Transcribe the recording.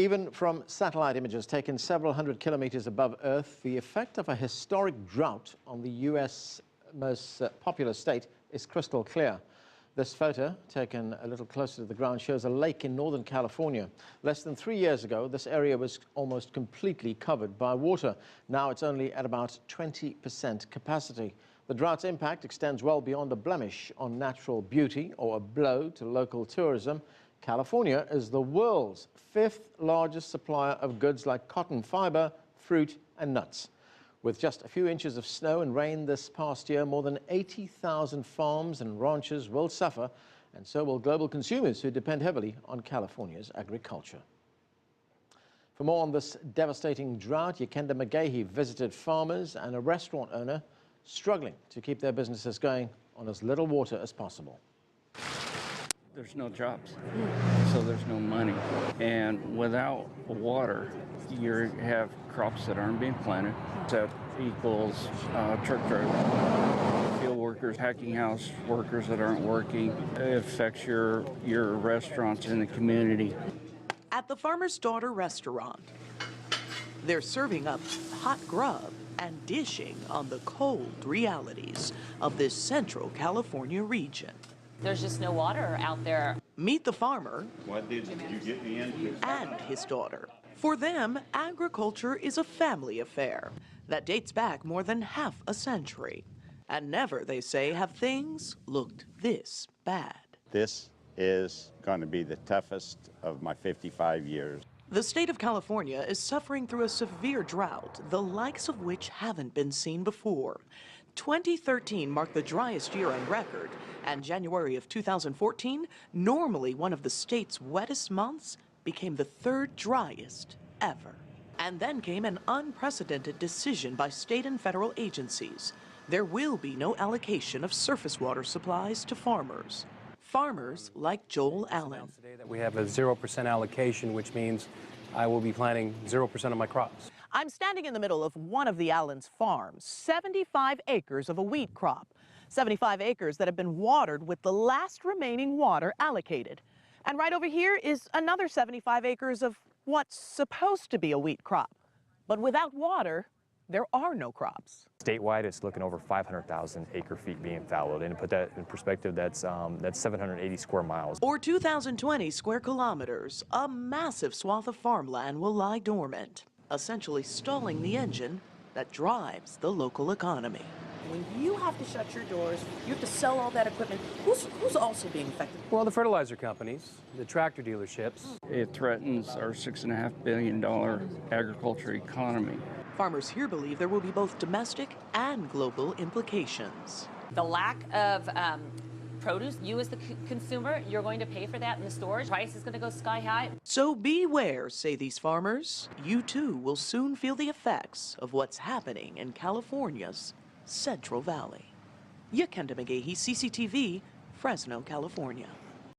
Even from satellite images taken several hundred kilometers above Earth, the effect of a historic drought on the U.S. most populous state is crystal clear. This photo, taken a little closer to the ground, shows a lake in Northern California. Less than 3 years ago, this area was almost completely covered by water. Now it's only at about 20% capacity. The drought's impact extends well beyond a blemish on natural beauty or a blow to local tourism. California is the world's 5th largest supplier of goods like cotton fiber, fruit and nuts. With just a few inches of snow and rain this past year, more than 80,000 farms and ranches will suffer, and so will global consumers who depend heavily on California's agriculture. For more on this devastating drought, Yakenda McGahee visited farmers and a restaurant owner struggling to keep their businesses going on as little water as possible. There's no jobs, so there's no money. And without water, you have crops that aren't being planted. That equals truck drivers, field workers, packing house workers that aren't working. It affects your restaurants in the community. At the Farmer's Daughter restaurant, they're serving up hot grub and dishing on the cold realities of this Central California region. There's just no water out there. Meet the farmer. What did you get me into? And his daughter. For them, agriculture is a family affair that dates back more than half a century. And never, they say, have things looked this bad. This is going to be the toughest of my 55 years. The state of California is suffering through a severe drought, the likes of which haven't been seen before. 2013 marked the driest year on record, and January of 2014, normally one of the state's wettest months, became the 3rd driest ever. And then came an unprecedented decision by state and federal agencies. There will be no allocation of surface water supplies to farmers. Farmers like Joel Allen. Today that we have a 0% allocation, which means I will be planting 0% of my crops. I'm standing in the middle of one of the Allen's farms, 75 acres of a wheat crop. 75 acres that have been watered with the last remaining water allocated. And right over here is another 75 acres of what's supposed to be a wheat crop. But without water, there are no crops. Statewide, it's looking over 500,000 acre-feet being fallowed. And to put that in perspective, that's 780 square miles. Or 2,020 square kilometers, a massive swath of farmland will lie dormant, essentially stalling the engine that drives the local economy. When you have to shut your doors, you have to sell all that equipment, who's also being affected? Well, the fertilizer companies, the tractor dealerships. It threatens our $6.5 billion agriculture economy. Farmers here believe there will be both domestic and global implications. The lack of produce, you as the consumer, you're going to pay for that in the stores. Price is going to go sky high. So beware, say these farmers. You too will soon feel the effects of what's happening in California's Central Valley. Yakenda McGahee, CCTV, Fresno, California.